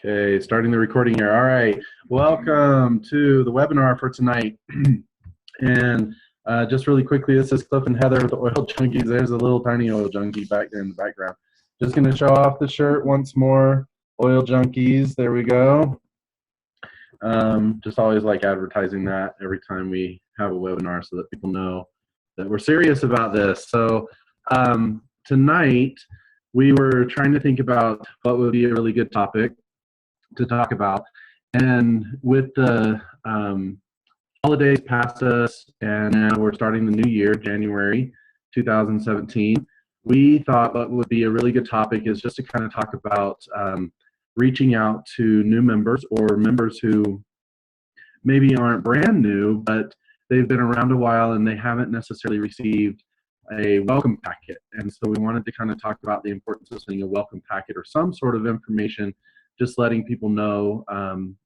Okay, starting the recording here. All right, welcome to the webinar for tonight. And just really quickly, this is Cliff and Heather with the Oil Junkies. There's a little tiny oil junkie back there in the background. Just going to show off the shirt once more. Oil Junkies, there we go. Just always like advertising that every time we have a webinar so that people know that we're serious about this. So tonight, we were trying to think about what would be a really good topic to talk about, and with the holidays past us and now we're starting the new year, January 2017, we thought what would be a really good topic is just to kind of talk about reaching out to new members or members who maybe aren't brand new, but they've been around a while and they haven't necessarily received a welcome packet. And so we wanted to kind of talk about the importance of sending a welcome packet or some sort of information, just letting people know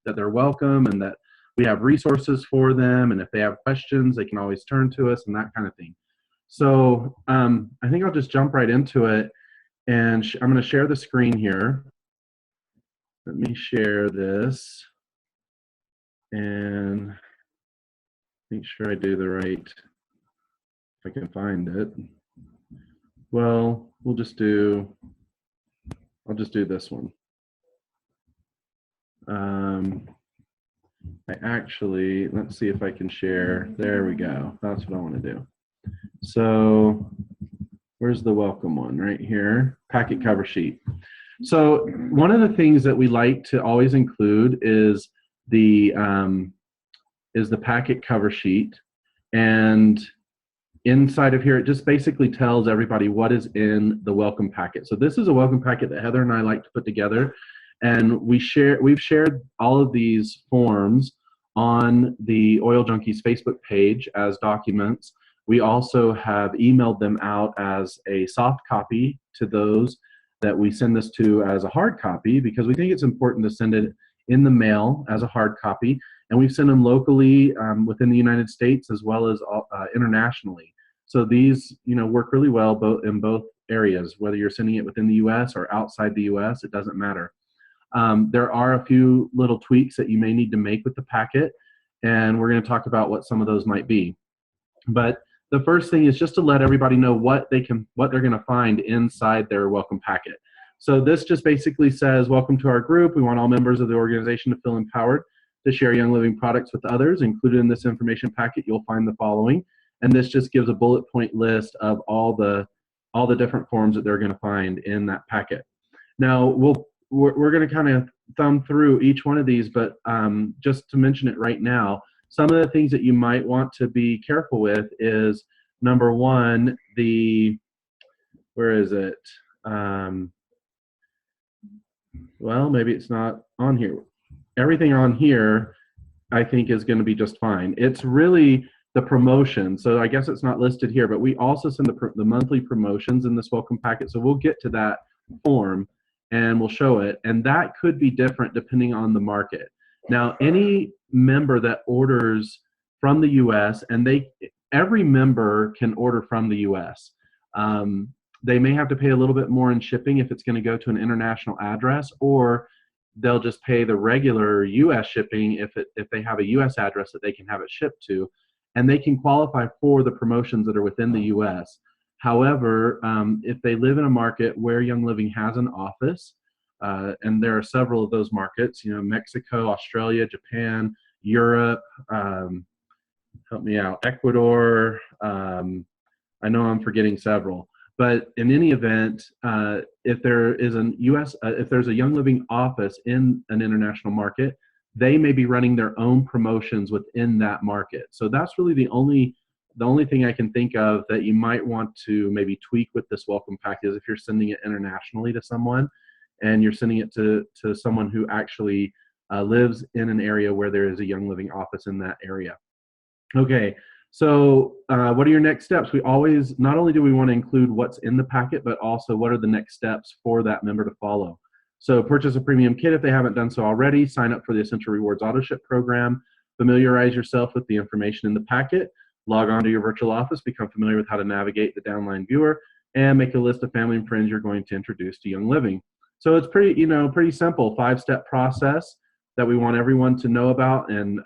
that they're welcome and that we have resources for them, and if they have questions, they can always turn to us and that kind of thing. So I think I'll just jump right into it, and I'm going to share the screen here. Let me share this and make sure I do the right, if I can find it. Well, I'll just do this one. Let's see if I can share. There we go. That's what I want to do. So where's the welcome one? Right here, packet cover sheet. So one of the things that we like to always include is the packet cover sheet. And inside of here, it just basically tells everybody what is in the welcome packet. So this is a welcome packet that Heather and I like to put together. And we've shared all of these forms on the Oil Junkies Facebook page as documents. We also have emailed them out as a soft copy to those that we send this to as a hard copy, because we think it's important to send it in the mail as a hard copy. And we've sent them locally within the United States as well as internationally. So these, work really well in both areas, whether you're sending it within the U.S. or outside the U.S., it doesn't matter. There are a few little tweaks that you may need to make with the packet, and we're going to talk about what some of those might be. But the first thing is just to let everybody know what they're going to find inside their welcome packet. So this just basically says, welcome to our group. We want all members of the organization to feel empowered to share Young Living products with others. Included in this information packet, you'll find the following. And this just gives a bullet point list of all the different forms that they're going to find in that packet. Now, we're going to kind of thumb through each one of these, but just to mention it right now, some of the things that you might want to be careful with is, number one, where is it? Well, maybe it's not on here. Everything on here, I think, is going to be just fine. It's really the promotion. So I guess it's not listed here, but we also send the monthly promotions in this welcome packet. So we'll get to that form and we'll show it. And that could be different depending on the market. Now, any member that orders from the U.S., and every member can order from the U.S., they may have to pay a little bit more in shipping if it's going to go to an international address, or they'll just pay the regular U.S. shipping if they have a U.S. address that they can have it shipped to, and they can qualify for the promotions that are within the U.S. However, if they live in a market where Young Living has an office, and there are several of those markets, Mexico, Australia, Japan, Europe, help me out, Ecuador, I know I'm forgetting several. But in any event, if there's a Young Living office in an international market, they may be running their own promotions within that market. So that's really the only thing I can think of that you might want to maybe tweak with this welcome pack is if you're sending it internationally to someone and you're sending it to someone who actually lives in an area where there is a Young Living office in that area. Okay. So what are your next steps? We always, not only do we want to include what's in the packet, but also what are the next steps for that member to follow. So purchase a premium kit if they haven't done so already, sign up for the Essential Rewards Auto Ship program, familiarize yourself with the information in the packet, log on to your virtual office, become familiar with how to navigate the downline viewer, and make a list of family and friends you're going to introduce to Young Living. So it's pretty, pretty simple 5-step process that we want everyone to know about and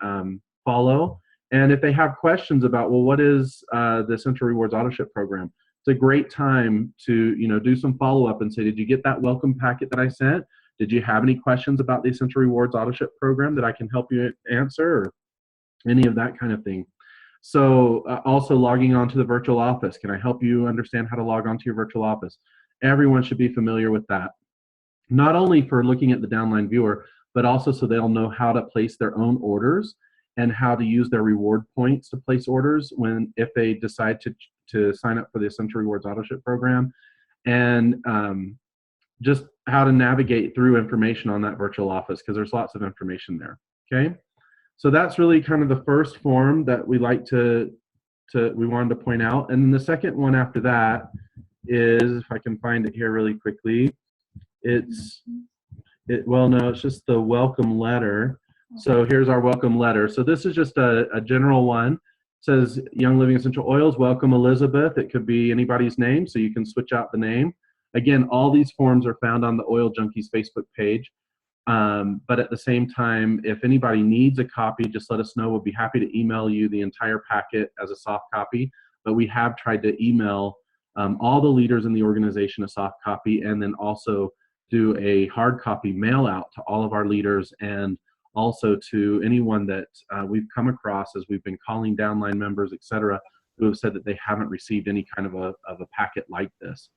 follow. And if they have questions about, well, what is the Essential Rewards Autoship program? It's a great time to, do some follow-up and say, did you get that welcome packet that I sent? Did you have any questions about the Essential Rewards Autoship program that I can help you answer, or any of that kind of thing? So also logging on to the virtual office. Can I help you understand how to log on to your virtual office? Everyone should be familiar with that. Not only for looking at the downline viewer, but also so they'll know how to place their own orders and how to use their reward points to place orders if they decide to sign up for the Essential Rewards Autoship program, and just how to navigate through information on that virtual office, because there's lots of information there. Okay, so that's really kind of the first form that we like we wanted to point out. And then the second one after that is, if I can find it here really quickly, it's just the welcome letter. So here's our welcome letter. So this is just a general one. It says, Young Living Essential Oils, welcome Elizabeth. It could be anybody's name, so you can switch out the name. Again, all these forms are found on the Oil Junkies Facebook page. But at the same time, if anybody needs a copy, just let us know. We'll be happy to email you the entire packet as a soft copy. But we have tried to email all the leaders in the organization a soft copy, and then also do a hard copy mail out to all of our leaders, and also to anyone that we've come across as we've been calling downline members, etc., who have said that they haven't received any kind of a packet like this.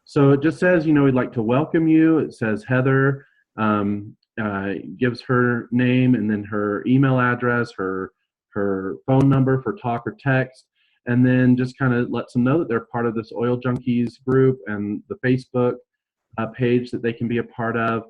So it just says, we'd like to welcome you. It says Heather, gives her name and then her email address, her phone number for talk or text, and then just kind of lets them know that they're part of this Oil Junkies group and the Facebook page that they can be a part of,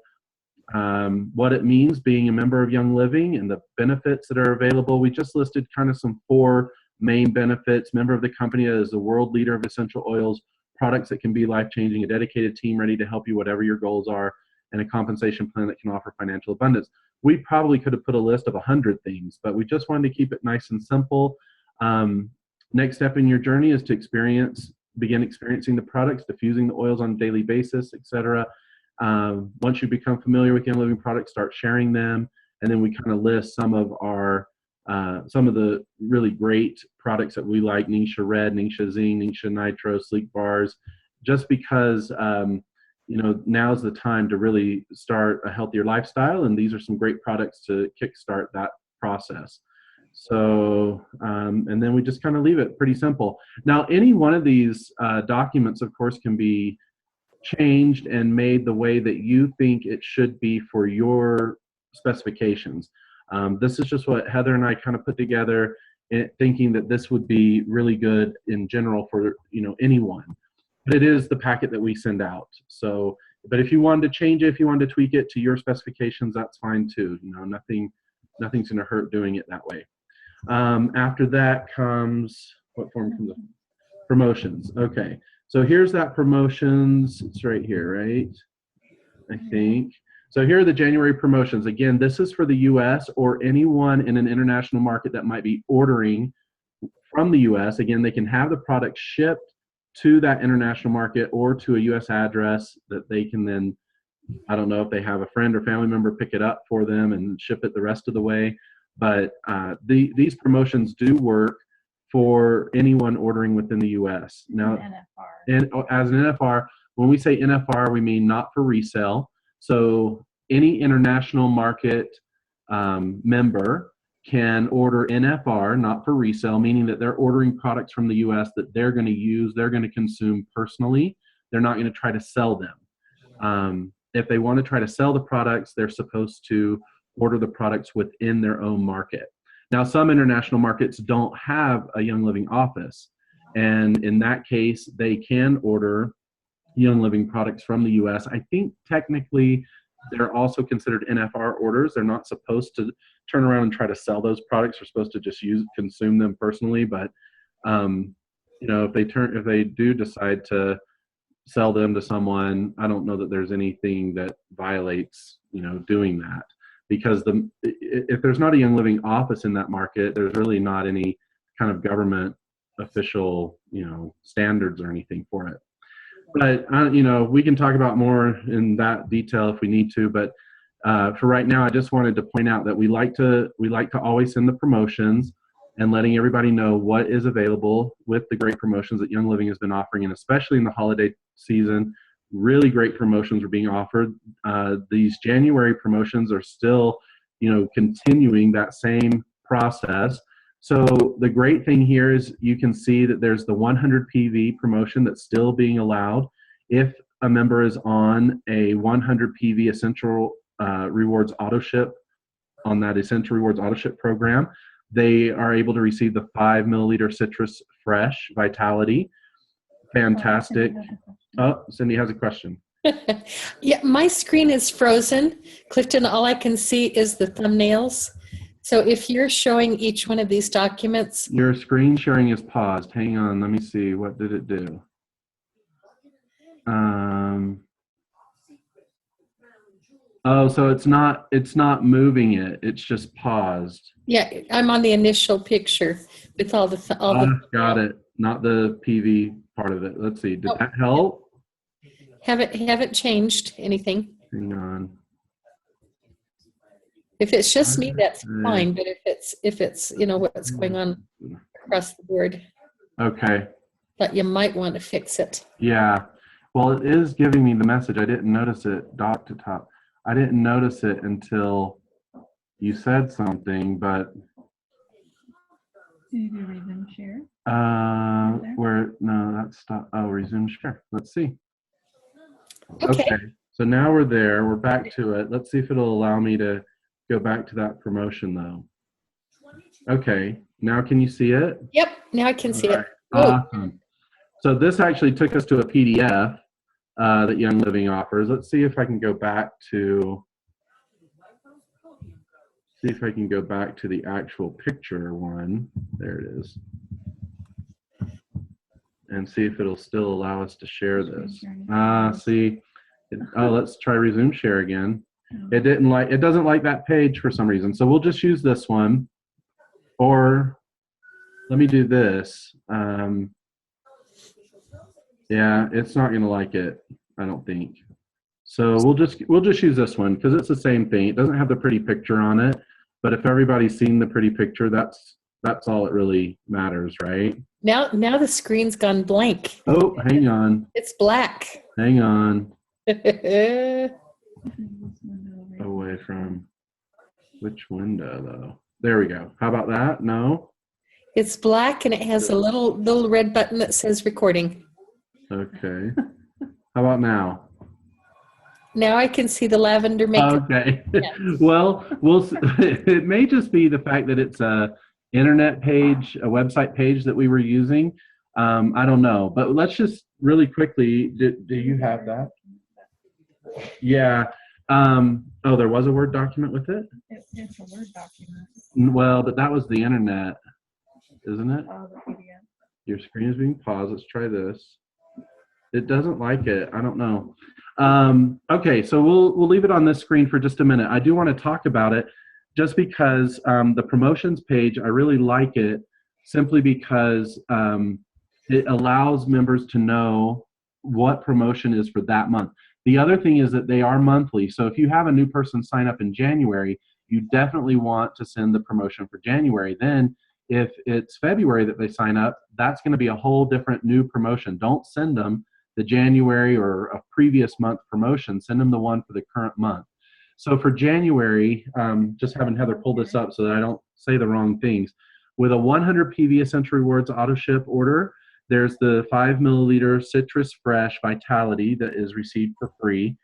what it means being a member of Young Living, and the benefits that are available. We just listed kind of some 4 main benefits. Member of the company as the world leader of essential oils, products that can be life-changing, a dedicated team ready to help you whatever your goals are, and a compensation plan that can offer financial abundance. We probably could have put a list of 100 things, but we just wanted to keep it nice and simple. Next step in your journey is to begin experiencing the products, diffusing the oils on a daily basis, etc. Once you become familiar with Young Living products, start sharing them, and then we kind of list some of the really great products that we like: Ningxia Red, Ningxia Zing, Ningxia Nitro, Sleek Bars, just because now's the time to really start a healthier lifestyle, and these are some great products to kickstart that process. So, and then we just kind of leave it pretty simple. Now, any one of these documents, of course, can be changed and made the way that you think it should be for your specifications. This is just what Heather and I kind of put together, thinking that this would be really good in general for anyone. But it is the packet that we send out. So, but if you wanted to change it, if you wanted to tweak it to your specifications, that's fine too. Nothing's going to hurt doing it that way. After that comes, what form comes up? Promotions. Okay. So here's that promotions. It's right here, right? I think. So here are the January promotions. Again, this is for the U.S. or anyone in an international market that might be ordering from the U.S. Again, they can have the product shipped to that international market or to a U.S. address that they can then, I don't know if they have a friend or family member pick it up for them and ship it the rest of the way. But these promotions do work for anyone ordering within the U.S. Now, as an NFR, when we say NFR, we mean not for resale. So any international market member can order NFR, not for resale, meaning that they're ordering products from the U.S. that they're going to use, they're going to consume personally. They're not going to try to sell them. If they want to try to sell the products, they're supposed to order the products within their own market. Now, some international markets don't have a Young Living office, and in that case, they can order Young Living products from the U.S. I think technically they're also considered NFR orders. They're not supposed to turn around and try to sell those products. They're supposed to just consume them personally. But if they do decide to sell them to someone, I don't know that there's anything that violates doing that, because if there's not a Young Living office in that market, there's really not any kind of government official standards or anything for it. But you know, we can talk about more in that detail if we need to. But for right now, I just wanted to point out that we like to always send the promotions and letting everybody know what is available with the great promotions that Young Living has been offering, and especially in the holiday season, really great promotions are being offered. These January promotions are still, you know, continuing that same process. So the great thing here is you can see that there's the 100 PV promotion that's still being allowed. If a member is on a 100 PV Essential Rewards Auto Ship, on that Essential Rewards Auto Ship program, they are able to receive the 5 milliliter Citrus Fresh Vitality. Fantastic. Oh, Cindy has a question. Yeah, my screen is frozen. Clifton, all I can see is the thumbnails. So if you're showing each one of these documents. Your screen sharing is paused. Hang on, let me see. What did it do? Oh, so it's not moving it. It's just paused. Yeah, I'm on the initial picture with all the Got it. Not the PV part of it. Let's see. Did that help? Haven't changed anything. Hang on. If it's just me, that's fine. But if it's you know what's going on across the board. Okay. But you might want to fix it. Yeah. Well, it is giving me the message. I didn't notice it dot to top. I didn't notice it until you said something, but Did you resume share? No, that's stop. Oh, resume share. Let's see. Okay. So now we're there. We're back to it. Let's see if it'll allow me to go back to that promotion though. Okay. Now can you see it? Yep. Now I can see it. Awesome. So this actually took us to a PDF that Young Living offers. Let's see if I can go back to the actual picture one. There it is. And see if it'll still allow us to share this. See. Let's try resume share again. It doesn't like that page for some reason. So we'll just use this one. Or let me do this. Yeah, it's not gonna like it, I don't think. So we'll just use this one because it's the same thing. It doesn't have the pretty picture on it, but if everybody's seen the pretty picture, that's all it really matters, right? Now the screen's gone blank. Oh, hang on. It's black. Hang on. It's Away from which window though? There we go. How about that? No? black and it has a little red button that says recording. Okay. How about now? Now I can see the lavender makeup. Okay. Yes. Well, it may just be the fact that it's a internet page, a website page that we were using. I don't know, but let's just really quickly. Do you have that? Yeah. There was a Word document with it? It's a Word document. Well, but that was the internet, isn't it? The PDF. Your screen is being paused. Let's try this. It doesn't like it. I don't know. Okay, so we'll leave it on this screen for just a minute. I do want to talk about it just because the promotions page, I really like it simply because it allows members to know what promotion is for that month. The other thing is that they are monthly. So if you have a new person sign up in January, you definitely want to send the promotion for January. Then if it's February that they sign up, that's going to be a whole different new promotion. Don't send them the January or a previous month promotion. Send them the one for the current month. So for January, just having Heather pull this up so that I don't say the wrong things. With a 100 PV Essential Rewards auto ship order, there's the 5 milliliter Citrus Fresh Vitality that is received for free.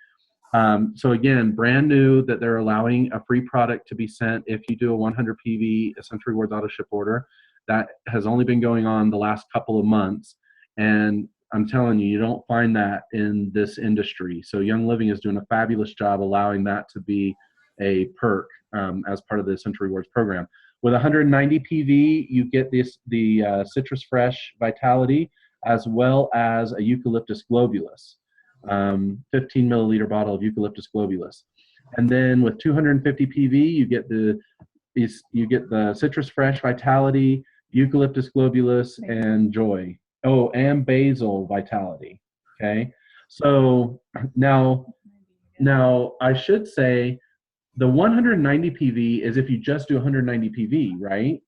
So again, brand new that they're allowing a free product to be sent if you do a 100 PV Essential Rewards auto ship order. That has only been going on the last couple of months. And I'm telling you, you don't find that in this industry. So Young Living is doing a fabulous job allowing that to be a perk as part of the Essential Rewards program. With 190 PV, you get the Citrus Fresh Vitality as well as a Eucalyptus globulus, 15 milliliter bottle of Eucalyptus globulus. And then with 250 PV, you get the Citrus Fresh Vitality, Eucalyptus globulus, and Joy. Oh, and Basil Vitality. Okay. So now I should say the 190 PV is if you just do 190 PV, right?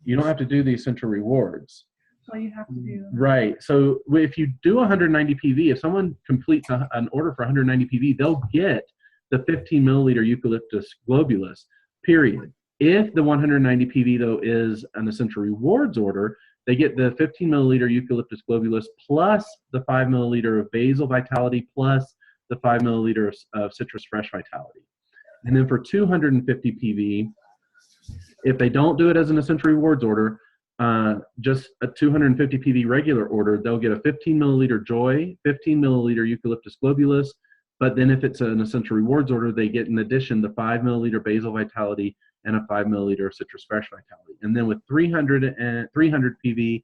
You don't have to do the essential rewards. Well, you have to do. Right. So if you do 190 PV, if someone completes an order for 190 PV, they'll get the 15 milliliter eucalyptus globulus, period. If the 190 PV, though, is an essential rewards order, they get the 15 milliliter eucalyptus globulus plus the 5 milliliter of basil vitality plus the 5 milliliter of citrus fresh vitality. And then for 250 PV, if they don't do it as an essential rewards order, just a 250 PV regular order, they'll get a 15 milliliter Joy, 15 milliliter eucalyptus globulus, but then if it's an essential rewards order, they get in addition the 5 milliliter basil vitality and a 5 milliliter citrus fresh vitality. And then with 300 PV,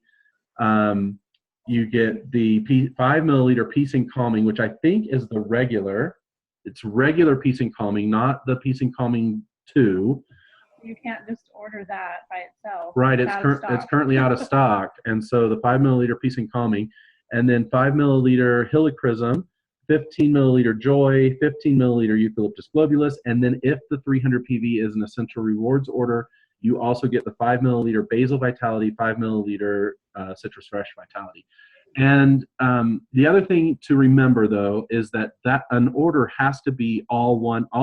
you get the 5 milliliter peace and calming, which I think is the regular. It's regular peace and calming, not the peace and calming 2. You can't just order that by itself. Right, It's out of it's stock. currently out of stock, and so the 5 milliliter peace and calming, and then 5 milliliter helichrysum, 15 milliliter Joy, 15 milliliter eucalyptus globulus, and then if the 300 PV is an essential rewards order, you also get the 5 milliliter basil vitality, 5 milliliter citrus fresh vitality. And the other thing to remember, though, is that an order has to be all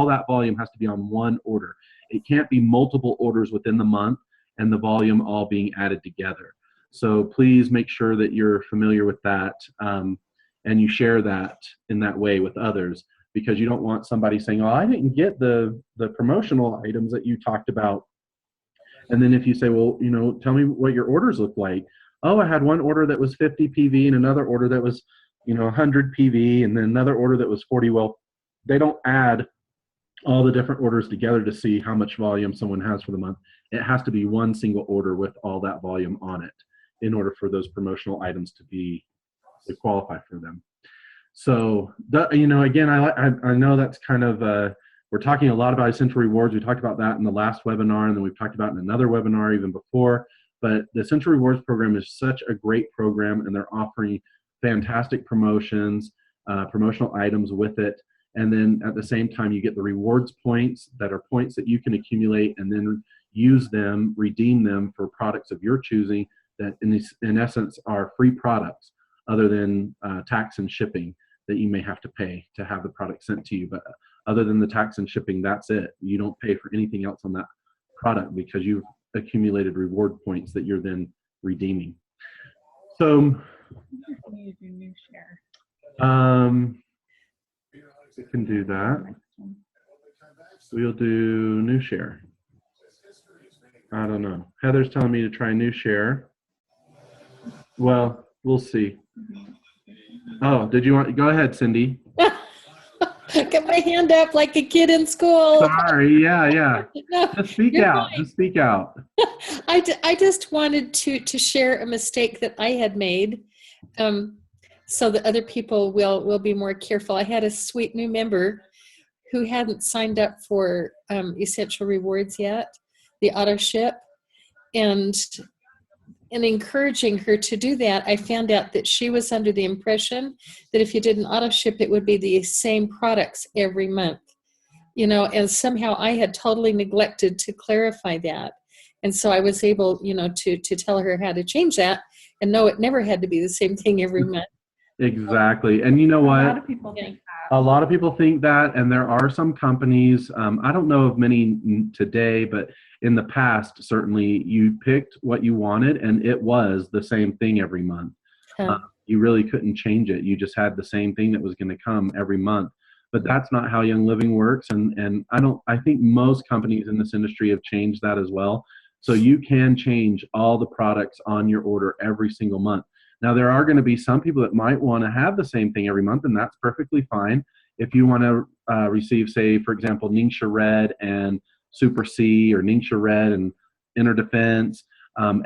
that volume has to be on one order. It can't be multiple orders within the month and the volume all being added together. So please make sure that you're familiar with that and you share that in that way with others, because you don't want somebody saying, oh, I didn't get the promotional items that you talked about. And then if you say, well, tell me what your orders look like. Oh, I had one order that was 50 PV and another order that was, 100 PV and then another order that was 40. Well, they don't add all the different orders together to see how much volume someone has for the month. It has to be one single order with all that volume on it in order for those promotional items to qualify for them. So, again, I know that's kind of, we're talking a lot about essential rewards. We talked about that in the last webinar, and then we've talked about in another webinar even before. But the Essential Rewards program is such a great program, and they're offering fantastic promotions, promotional items with it. And then at the same time, you get the rewards points that are points that you can accumulate and then use them, redeem them for products of your choosing that in essence are free products other than tax and shipping that you may have to pay to have the product sent to you. But other than the tax and shipping, that's it. You don't pay for anything else on that product because you've accumulated reward points that you're then redeeming. So You do new share. we can do that. Next one. We'll do new share. I don't know. Heather's telling me to try new share. Well, we'll see. Oh, did you want, go ahead, Cindy. Got my hand up like a kid in school. Sorry, yeah. No, Just speak you're out, fine. just speak out. I just wanted to share a mistake that I had made, so that other people will be more careful. I had a sweet new member who hadn't signed up for Essential Rewards yet, the auto ship, and in encouraging her to do that, I found out that she was under the impression that if you did an auto ship, it would be the same products every month, and somehow I had totally neglected to clarify that. And so I was able, to tell her how to change that, and no, it never had to be the same thing every month. Exactly. And you know A what? lot of people think that. A lot of people think that, and there are some companies, I don't know of many today, but in the past, certainly, you picked what you wanted, and it was the same thing every month. Huh. You really couldn't change it. You just had the same thing that was going to come every month. But that's not how Young Living works, and I think most companies in this industry have changed that as well. So you can change all the products on your order every single month. Now, there are going to be some people that might want to have the same thing every month, and that's perfectly fine. If you want to receive, say, for example, Ningxia Red and Super C, or Ningxia Red and Inner Defense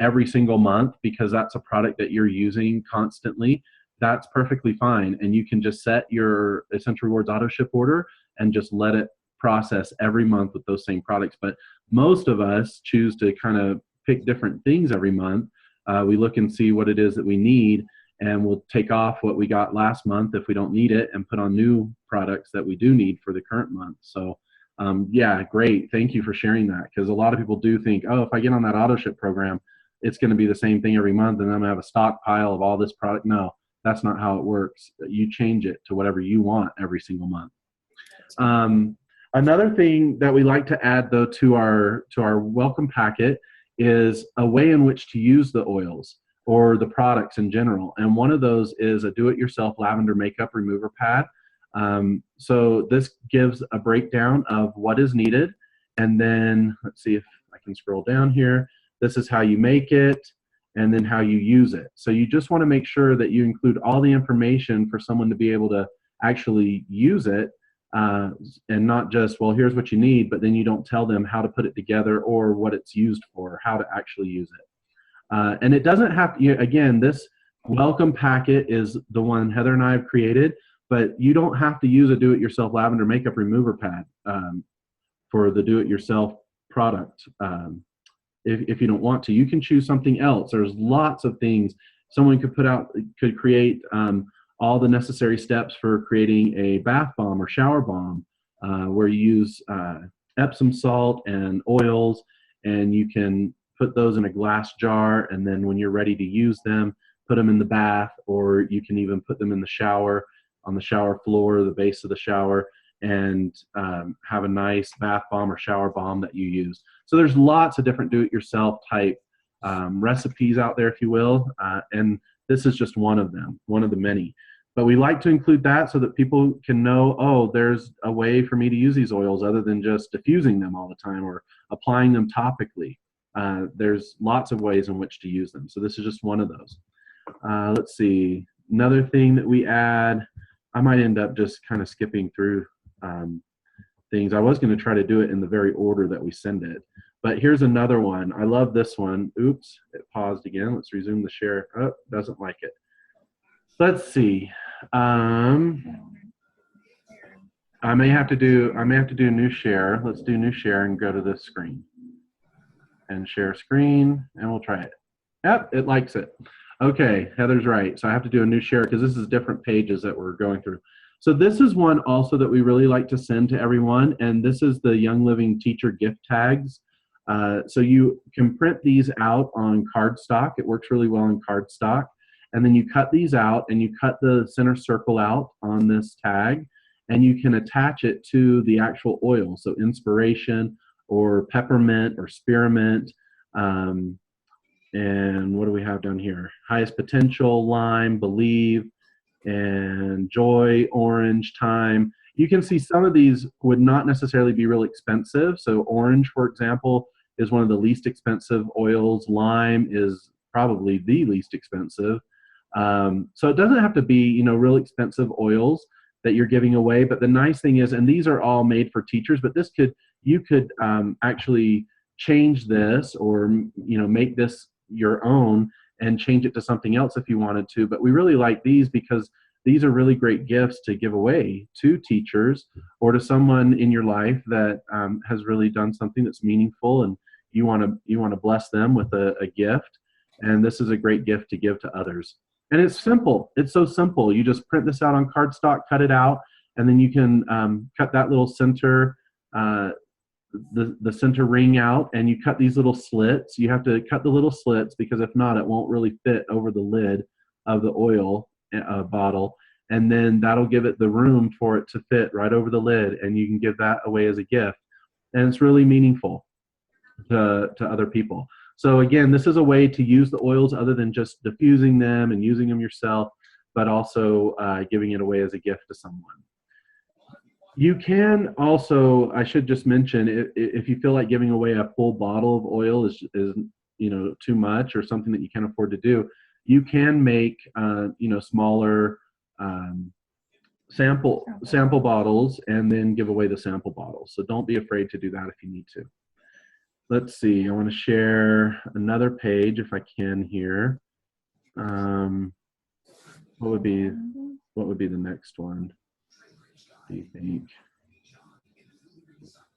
every single month, because that's a product that you're using constantly, that's perfectly fine. And you can just set your Essential Rewards auto ship order and just let it process every month with those same products. But most of us choose to kind of pick different things every month. We look and see what it is that we need, and we'll take off what we got last month if we don't need it and put on new products that we do need for the current month. So yeah, great. Thank you for sharing that, because a lot of people do think, oh, if I get on that auto ship program, it's going to be the same thing every month and I'm going to have a stockpile of all this product. No, that's not how it works. You change it to whatever you want every single month. Another thing that we like to add, though, to our welcome packet is a way in which to use the oils or the products in general. And one of those is a do-it-yourself lavender makeup remover pad. So this gives a breakdown of what is needed. And then let's see if I can scroll down here. This is how you make it and then how you use it. So you just want to make sure that you include all the information for someone to be able to actually use it. And not just, well, here's what you need, but then you don't tell them how to put it together or what it's used for, how to actually use it. And it doesn't have to, again, this welcome packet is the one Heather and I have created, but you don't have to use a do-it-yourself lavender makeup remover pad for the do-it-yourself product. If you don't want to, you can choose something else. There's lots of things someone could create. All the necessary steps for creating a bath bomb or shower bomb, where you use Epsom salt and oils, and you can put those in a glass jar, and then when you're ready to use them, put them in the bath, or you can even put them in the shower, on the shower floor, the base of the shower, and have a nice bath bomb or shower bomb that you use. So there's lots of different do-it-yourself type recipes out there, if you will, and this is just one of them, one of the many. But we like to include that so that people can know, oh, there's a way for me to use these oils other than just diffusing them all the time or applying them topically. There's lots of ways in which to use them. So this is just one of those. Let's see. Another thing that we add, I might end up just kind of skipping through things. I was going to try to do it in the very order that we send it. But here's another one. I love this one. Oops, it paused again. Let's resume the share. Oh, doesn't like it. Let's see. I may have to do a new share. Let's do new share and go to this screen and share screen, and we'll try it. Yep, it likes it. Okay, Heather's right. So I have to do a new share because this is different pages that we're going through. So this is one also that we really like to send to everyone, and this is the Young Living Teacher gift tags. So you can print these out on cardstock. It works really well in cardstock. And then you cut these out and you cut the center circle out on this tag, and you can attach it to the actual oil. So inspiration or peppermint or spearmint. And what do we have down here? Highest potential, lime, believe, and joy, orange, thyme. You can see some of these would not necessarily be really expensive. So orange, for example, is one of the least expensive oils. Lime is probably the least expensive. So it doesn't have to be, real expensive oils that you're giving away. But the nice thing is, and these are all made for teachers, but you could actually change this or, make this your own and change it to something else if you wanted to. But we really like these because these are really great gifts to give away to teachers or to someone in your life that has really done something that's meaningful, and you want to bless them with a gift. And this is a great gift to give to others. And it's simple. It's so simple. You just print this out on cardstock, cut it out, and then you can cut that little center, the center ring out, and you cut these little slits. You have to cut the little slits because if not, it won't really fit over the lid of the oil bottle. And then that'll give it the room for it to fit right over the lid, and you can give that away as a gift. And it's really meaningful to other people. So again, this is a way to use the oils other than just diffusing them and using them yourself, but also giving it away as a gift to someone. You can also, I should just mention, if you feel like giving away a full bottle of oil is too much or something that you can't afford to do, you can make smaller sample bottles and then give away the sample bottles. So don't be afraid to do that if you need to. Let's see, I want to share another page if I can here. What would be the next one, do you think?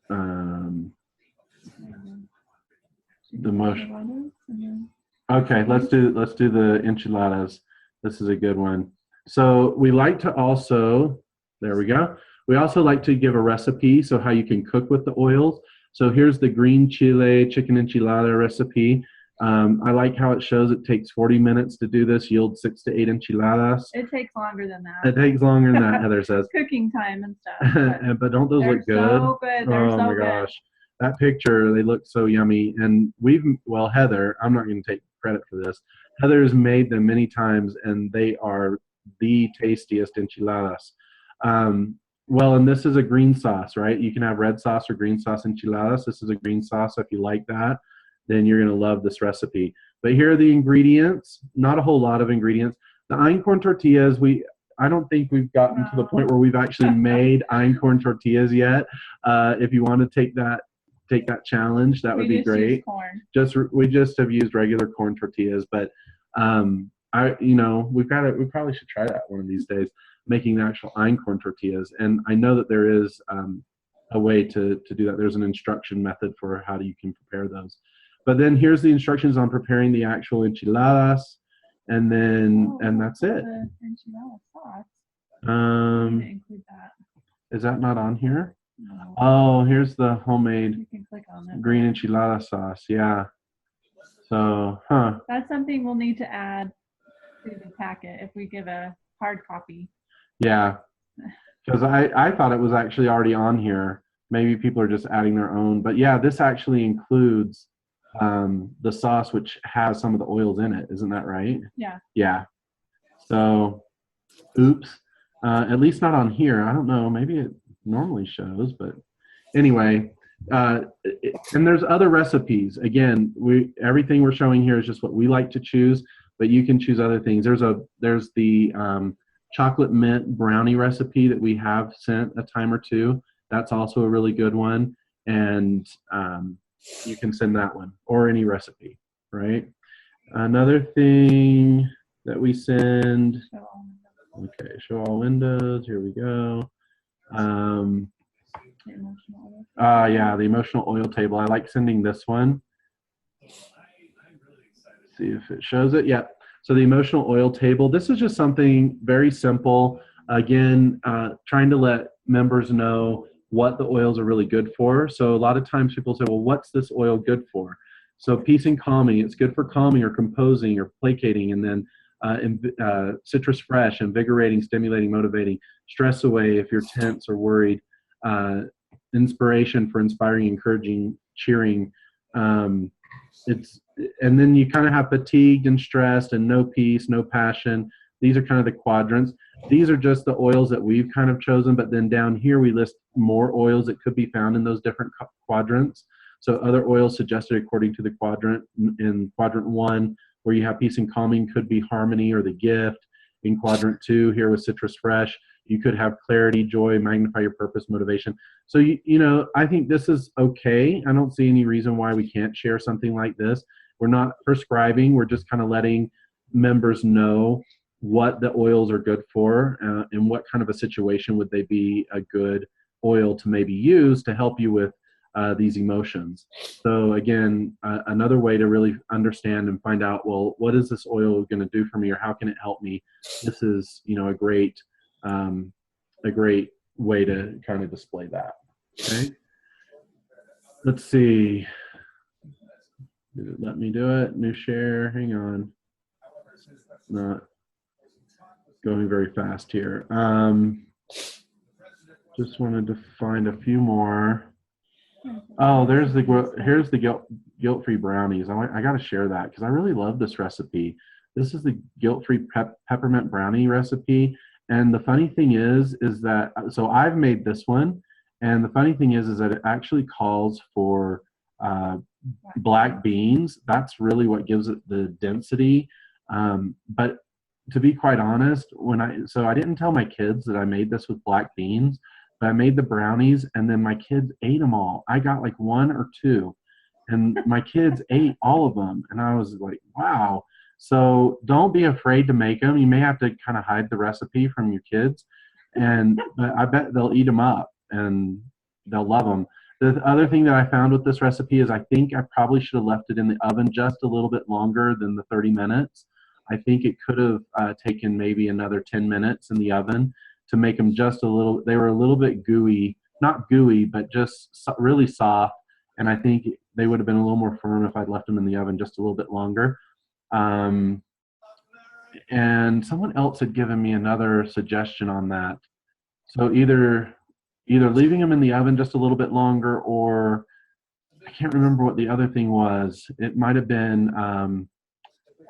The most. Okay, let's do the enchiladas. This is a good one. So we like to also, there we go. We also like to give a recipe, so how you can cook with the oils. So here's the green chile chicken enchilada recipe. I like how it shows it takes 40 minutes to do this, yield 6 to 8 enchiladas. It takes longer than It that. takes longer than that, Heather says. Cooking time and stuff. But don't those They're look good? so good. They're Oh so my good. gosh. That picture, they look so yummy. And well, Heather, I'm not going to take credit for this. Heather's made them many times, and they are the tastiest enchiladas. Well, and this is a green sauce, right? You can have red sauce or green sauce enchiladas. This is a green sauce. If you like that, then you're going to love this recipe. But here are the ingredients. Not a whole lot of ingredients. The einkorn tortillas, I don't think we've gotten to the point where we've actually made einkorn tortillas yet. If you want to take that challenge, that would be great. Use corn. We just have used regular corn tortillas, but we probably should try that one of these days, making the actual einkorn tortillas. And I know that there is a way to do that. There's an instruction method for how you can prepare those. But then here's the instructions on preparing the actual enchiladas, and that's it. The enchilada sauce. Include that. Is that not on here? No. Oh, here's the homemade You can click on it. green enchilada sauce. Yeah. So, That's something we'll need to add to the packet if we give a hard copy. Yeah. Because I thought it was actually already on here. Maybe people are just adding their own. But yeah, this actually includes the sauce, which has some of the oils in it. Isn't that right? Yeah. Yeah. So, oops. At least not on here. I don't know. Maybe it normally shows, but anyway. And there's other recipes. Again, everything we're showing here is just what we like to choose, but you can choose other things. There's the chocolate mint brownie recipe that we have sent a time or two. That's also a really good one, and you can send that one or any recipe, right? Another thing that we send. Okay, show all windows. Here we go. Yeah, the emotional oil table. I like sending this one. See if it shows it. Yeah. So the emotional oil table. This is just something very simple. Again, trying to let members know what the oils are really good for. So a lot of times people say, well, what's this oil good for? So peace and calming. It's good for calming or composing or placating. And then citrus fresh, invigorating, stimulating, motivating. Stress away if you're tense or worried. Inspiration for inspiring, encouraging, cheering. And then you kind of have fatigued and stressed and no peace, no passion. These are kind of the quadrants. These are just the oils that we've kind of chosen, but then down here we list more oils that could be found in those different quadrants. So other oils suggested according to the quadrant. In quadrant 1, where you have peace and calming, could be harmony or the gift. In quadrant 2, here with citrus fresh, you could have clarity, joy, magnify your purpose, motivation. So, I think this is okay. I don't see any reason why we can't share something like this. We're not prescribing. We're just kind of letting members know what the oils are good for and what kind of a situation would they be a good oil to maybe use to help you with these emotions. So again, another way to really understand and find out, well, what is this oil going to do for me, or how can it help me? This is, a great way to kind of display that. Okay. Let's see. Did it let me do it? New share. Hang on. Not going very fast here. Just wanted to find a few more. Oh, here's the guilt-free brownies. I got to share that because I really love this recipe. This is the guilt-free peppermint brownie recipe. And the funny thing is that, so I've made this one, and the funny thing is that it actually calls for black beans. That's really what gives it the density. But to be quite honest, I didn't tell my kids that I made this with black beans, but I made the brownies and then my kids ate them all. I got like 1 or 2 and my kids ate all of them. And I was like, wow. So don't be afraid to make them. You may have to kind of hide the recipe from your kids, but I bet they'll eat them up and they'll love them. The other thing that I found with this recipe is I think I probably should have left it in the oven just a little bit longer than the 30 minutes. I think it could have taken maybe another 10 minutes in the oven to make them just a little, they were a little bit gooey, not gooey, but just really soft. And I think they would have been a little more firm if I'd left them in the oven just a little bit longer. And someone else had given me another suggestion on that. So either leaving them in the oven just a little bit longer, or I can't remember what the other thing was. It might have been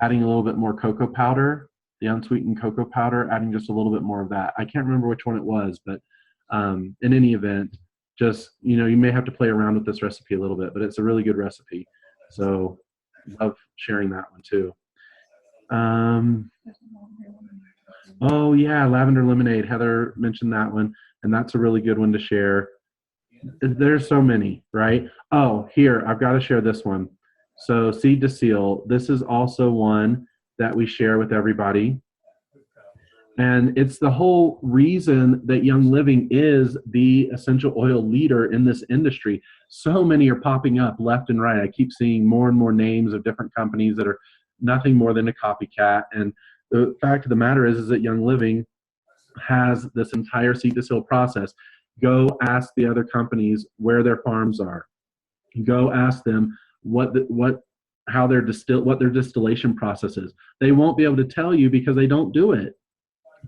adding a little bit more cocoa powder, the unsweetened cocoa powder, adding just a little bit more of that. I can't remember which one it was, but in any event, just, you know, you may have to play around with this recipe a little bit, but it's a really good recipe. So love sharing that one too. Oh yeah, lavender lemonade. Heather mentioned that one, and that's a really good one to share. There's so many, right? Oh, here, I've got to share this one. So Seed to Seal, this is also one that we share with everybody. And it's the whole reason that Young Living is the essential oil leader in this industry. So many are popping up left and right. I keep seeing more and more names of different companies that are nothing more than a copycat. And the fact of the matter is that Young Living has this entire seed to seal process. Go ask the other companies where their farms are. Go ask them what their distillation process is. They won't be able to tell you because they don't do it.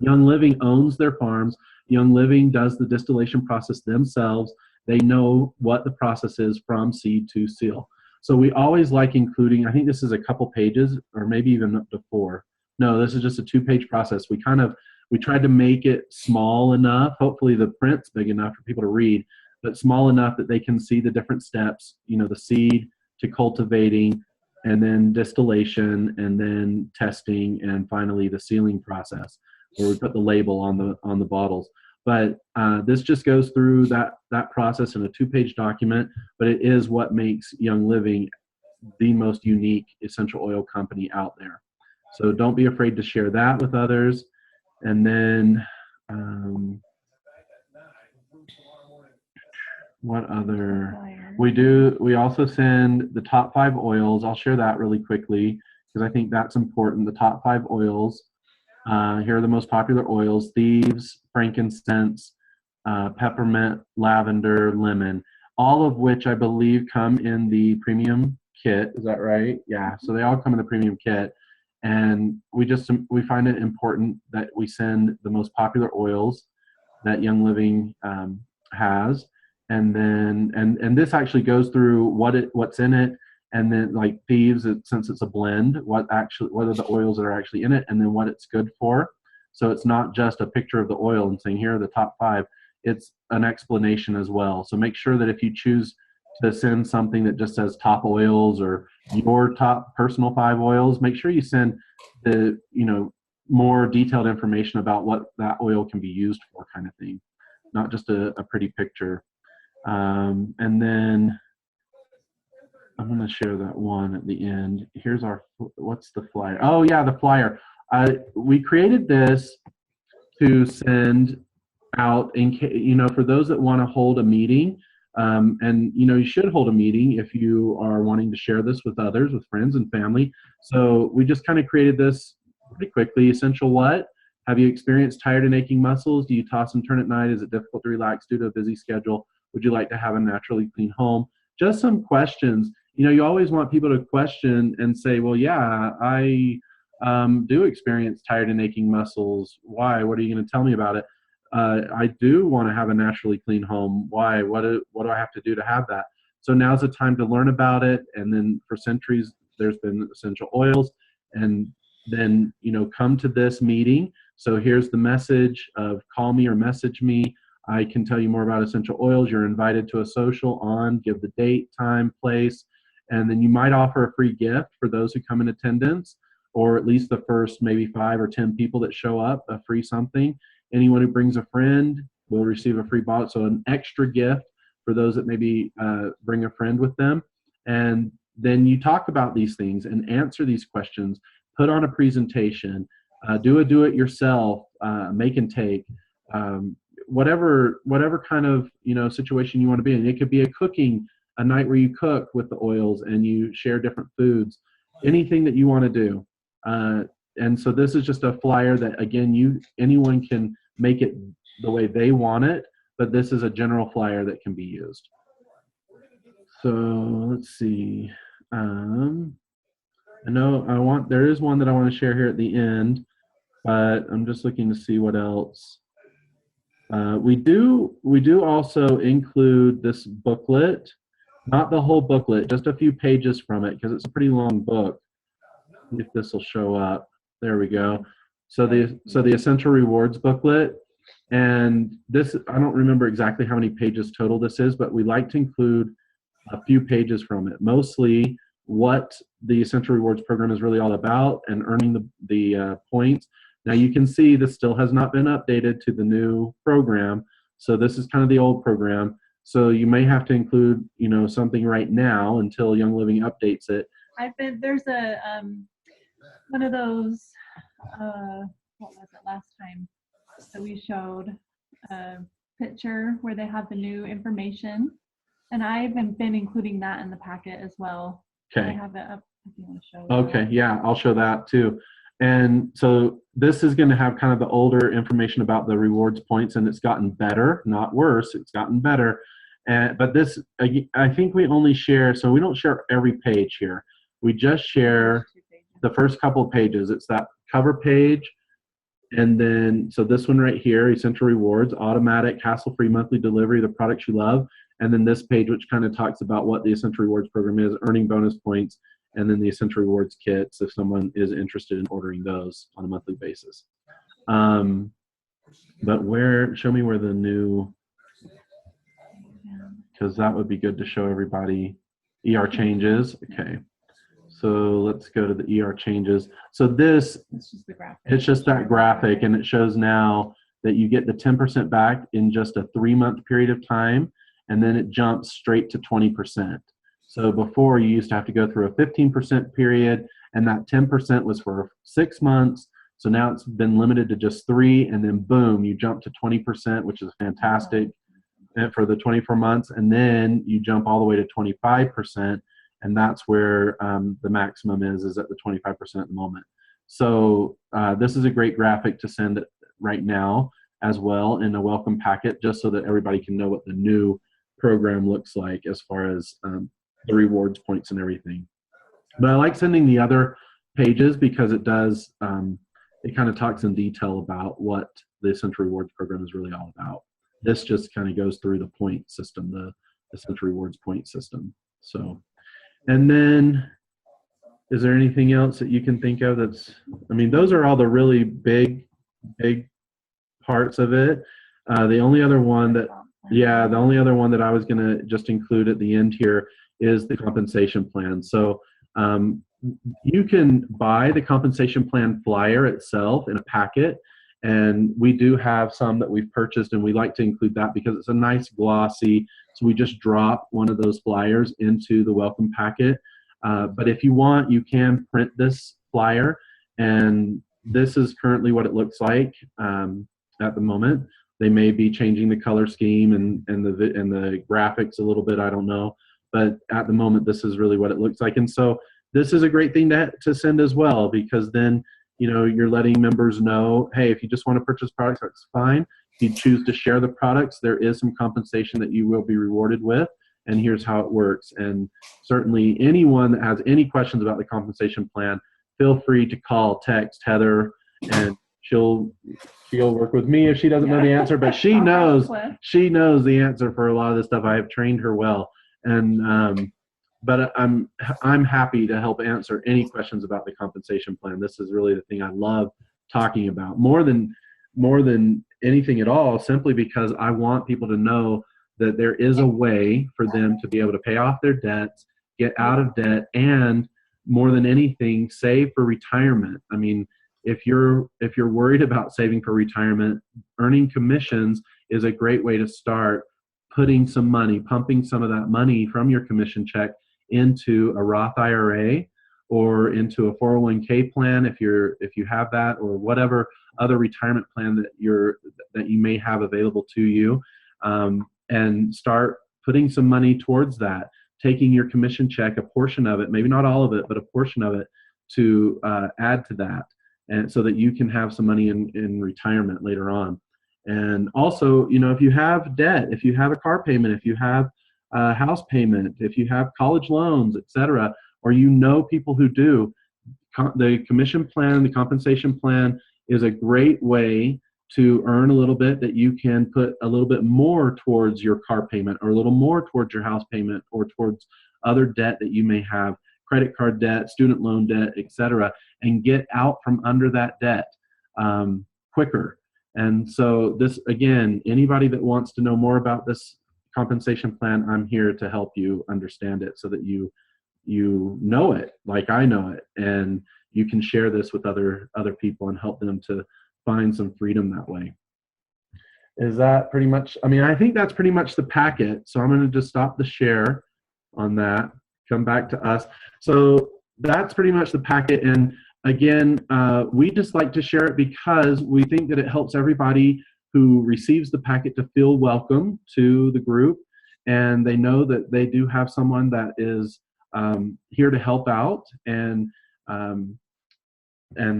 Young Living owns their farms. Young Living does the distillation process themselves. They know what the process is from seed to seal. So we always like including, I think this is a couple pages or maybe even up to 4. No, this is just a 2-page process. We tried to make it small enough. Hopefully the print's big enough for people to read, but small enough that they can see the different steps, you know, the seed to cultivating, and then distillation, and then testing, and finally the sealing process, where we put the label on the bottles. But this just goes through that process in a 2-page document, but it is what makes Young Living the most unique essential oil company out there. So don't be afraid to share that with others. And then what other? We also send the top 5 oils. I'll share that really quickly because I think that's important. The top 5 oils. Here are the most popular oils: thieves, frankincense, peppermint, lavender, lemon, all of which I believe come in the premium kit. Is that right? Yeah, so they all come in the premium kit. And we find it important that we send the most popular oils that Young Living has. And then, and this actually goes through what's in it. And then, like thieves, since it's a blend, what are the oils that are actually in it, and then what it's good for. So it's not just a picture of the oil and saying, here are the top 5. It's an explanation as well. So make sure that if you choose to send something that just says top oils or your top personal 5 oils, make sure you send the, you know, more detailed information about what that oil can be used for, kind of thing, not just a pretty picture. And then I'm going to share that one at the end. Here's what's the flyer? Oh yeah, the flyer. We created this to send out for those that want to hold a meeting. And you should hold a meeting if you are wanting to share this with others, with friends and family. So we just kind of created this pretty quickly. Essential what? Have you experienced tired and aching muscles? Do you toss and turn at night? Is it difficult to relax due to a busy schedule? Would you like to have a naturally clean home? Just some questions. You always want people to question and say, well, yeah, I do experience tired and aching muscles. Why? What are you going to tell me about it? I do want to have a naturally clean home. Why? What do I have to do to have that? So now's the time to learn about it. And then for centuries, there's been essential oils. And then, come to this meeting. So here's the message of call me or message me. I can tell you more about essential oils. You're invited to a social give the date, time, place. And then you might offer a free gift for those who come in attendance, or at least the first maybe 5 or 10 people that show up, a free something. Anyone who brings a friend will receive a free bottle. So an extra gift for those that maybe bring a friend with them. And then you talk about these things and answer these questions, put on a presentation, do it yourself, make and take, whatever kind of, situation you want to be in. It could be a night where you cook with the oils and you share different foods, anything that you want to do. and so this is just a flyer that, again, anyone can make it the way they want it, but this is a general flyer that can be used. So let's see. I know there is one that I want to share here at the end, but I'm just looking to see what else. We do also include this booklet, not the whole booklet, just a few pages from it because it's a pretty long book. If this will show up, there we go. So the Essential Rewards booklet, and this, I don't remember exactly how many pages total this is, but we like to include a few pages from it, mostly what the Essential Rewards program is really all about and earning the points. Now you can see this still has not been updated to the new program, so this is kind of the old program. So you may have to include, something right now until Young Living updates it. There's a one of those what was it last time that we showed a picture where they have the new information, and I've been including that in the packet as well. Okay. I have it up if you want to show. Okay, yeah, I'll show that too. And so this is going to have kind of the older information about the rewards points, and it's gotten better, not worse. It's gotten better. But this, I think we only share, so we don't share every page here. We just share the first couple of pages. It's that cover page, and then, so this one right here, Essential Rewards, automatic, hassle-free monthly delivery of the products you love. And then this page, which kind of talks about what the Essential Rewards program is, earning bonus points, and then the Essential Rewards kits if someone is interested in ordering those on a monthly basis. But show me where the new, because that would be good to show everybody. ER changes. Okay. So let's go to the ER changes. So this, it's just that graphic, and it shows now that you get the 10% back in just a 3-month period of time, and then it jumps straight to 20%. So before, you used to have to go through a 15% period, and that 10% was for 6 months. So now it's been limited to just 3, and then boom, you jump to 20%, which is fantastic for the 24 months. And then you jump all the way to 25%, and that's where the maximum is at the 25% at the moment. So this is a great graphic to send right now as well in a welcome packet, just so that everybody can know what the new program looks like as far as the rewards points and everything. But I like sending the other pages because it does, it kind of talks in detail about what the Essential Rewards program is really all about. This just kind of goes through the point system, the Essential Rewards point system. So, and then, is there anything else that you can think of that's, I mean, those are all the really big parts of it. The only other one that, the only other one that I was going to just include at the end here is the compensation plan. So you can buy the compensation plan flyer itself in a packet, and we do have some that we've purchased, and we like to include that because it's a nice glossy, so we just drop one of those flyers into the welcome packet. But if you want, you can print this flyer, and this is currently what it looks like at the moment. They may be changing the color scheme and the graphics a little bit, I don't know. But at the moment, this is really what it looks like. And so this is a great thing to send as well, because then, you're letting members know, hey, if you just want to purchase products, that's fine. If you choose to share the products, there is some compensation that you will be rewarded with, and here's how it works. And certainly anyone that has any questions about the compensation plan, feel free to call, text Heather, and she'll work with me if she doesn't know the answer, but she knows the answer for a lot of this stuff. I have trained her well. And but I'm happy to help answer any questions about the compensation plan. This is really the thing I love talking about more than anything at all, simply because I want people to know that there is a way for them to be able to pay off their debts, get out of debt, and more than anything, save for retirement. I mean, if you're worried about saving for retirement, earning commissions is a great way to start putting some money, pumping some of that money from your commission check into a Roth IRA or into a 401k plan if you have that, or whatever other retirement plan that you may have available to you, and start putting some money towards that, taking your commission check, a portion of it, maybe not all of it, but a portion of it, to add to that. and so that you can have some money in retirement later on. And also, if you have debt, if you have a car payment, if you have a house payment, if you have college loans, etc., or people who do, the commission plan, the compensation plan is a great way to earn a little bit that you can put a little bit more towards your car payment, or a little more towards your house payment, or towards other debt that you may have, credit card debt, student loan debt, etc., and get out from under that debt quicker. And so this, again, anybody that wants to know more about this compensation plan, I'm here to help you understand it so that you know it like I know it, and you can share this with other people and help them to find some freedom that way. Is that pretty much, I think that's pretty much the packet. So I'm going to just stop the share on that, come back to us. So that's pretty much the packet. And again, we just like to share it because we think that it helps everybody who receives the packet to feel welcome to the group, and they know that they do have someone that is here to help out. And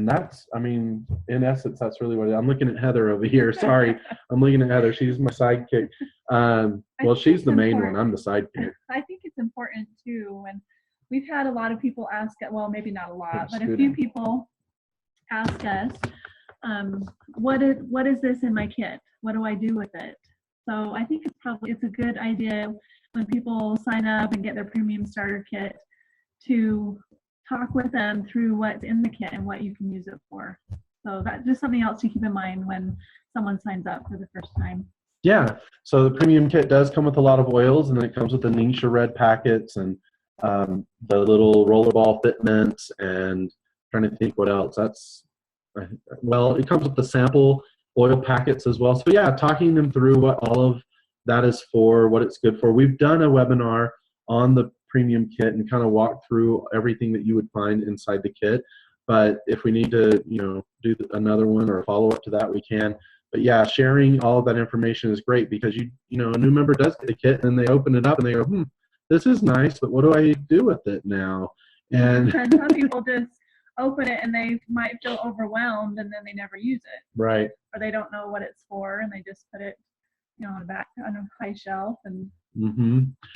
that's, in essence, that's really what it is. I'm looking at Heather over here. Sorry, I'm looking at Heather. She's my sidekick. Well, she's the main one. I'm the sidekick. I think it's important too, when we've had a lot of people ask, well, maybe not a lot, but a few people ask us, what is this in my kit? What do I do with it? So I think it's a good idea when people sign up and get their premium starter kit to talk with them through what's in the kit and what you can use it for. So that's just something else to keep in mind when someone signs up for the first time. Yeah, so the premium kit does come with a lot of oils, and then it comes with the Ningxia Red packets and the little rollerball fitments, and trying to think what else. It comes with the sample oil packets as well. So yeah, talking them through what all of that is for, what it's good for. We've done a webinar on the premium kit and kind of walked through everything that you would find inside the kit. But if we need to, do another one or a follow-up to that, we can. But yeah, sharing all of that information is great, because a new member does get the kit and they open it up and they go, this is nice, but what do I do with it now? And some people just open it and they might feel overwhelmed, and then they never use it. Right. Or they don't know what it's for, and they just put it, on the back on a high shelf. And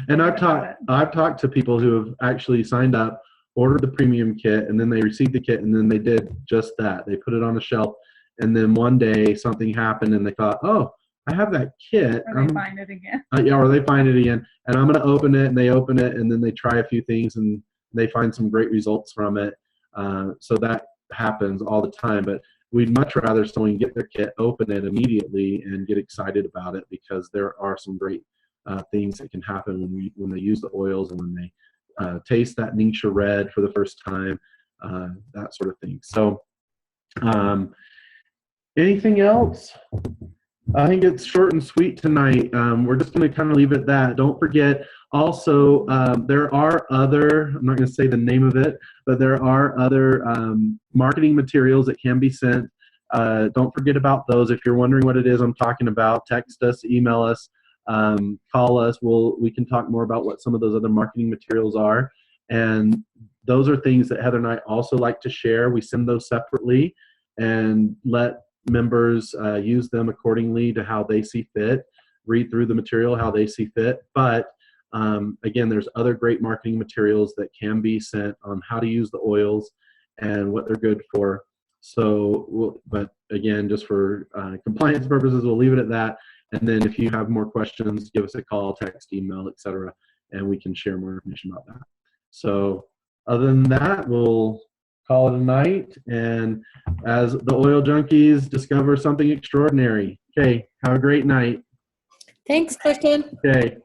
and I've talked to people who have actually signed up, ordered the premium kit, and then they received the kit, and then they did just that. They put it on a shelf, and then one day something happened, and they thought, oh, I have that kit. Or they find it again. Or they find it again, and I'm going to open it, and they open it, and then they try a few things, and they find some great results from it. So that happens all the time, but we'd much rather someone get their kit, open it immediately, and get excited about it, because there are some great things that can happen when they use the oils, and when they taste that Ningxia Red for the first time, that sort of thing. So anything else? I think it's short and sweet tonight. We're just going to kind of leave it at that. Don't forget, also, there are other, I'm not going to say the name of it, but there are other marketing materials that can be sent. Don't forget about those. If you're wondering what it is I'm talking about, text us, email us, call us. We can talk more about what some of those other marketing materials are. And those are things that Heather and I also like to share. We send those separately and let members use them accordingly to how they see fit, read through the material how they see fit. But again, there's other great marketing materials that can be sent on how to use the oils and what they're good for. So, but again, just for compliance purposes, we'll leave it at that. And then if you have more questions, give us a call, text, email, etc., and we can share more information about that. So other than that, we'll call it a night, and as the oil junkies discover something extraordinary. Okay, have a great night. Thanks, Clifton. Okay.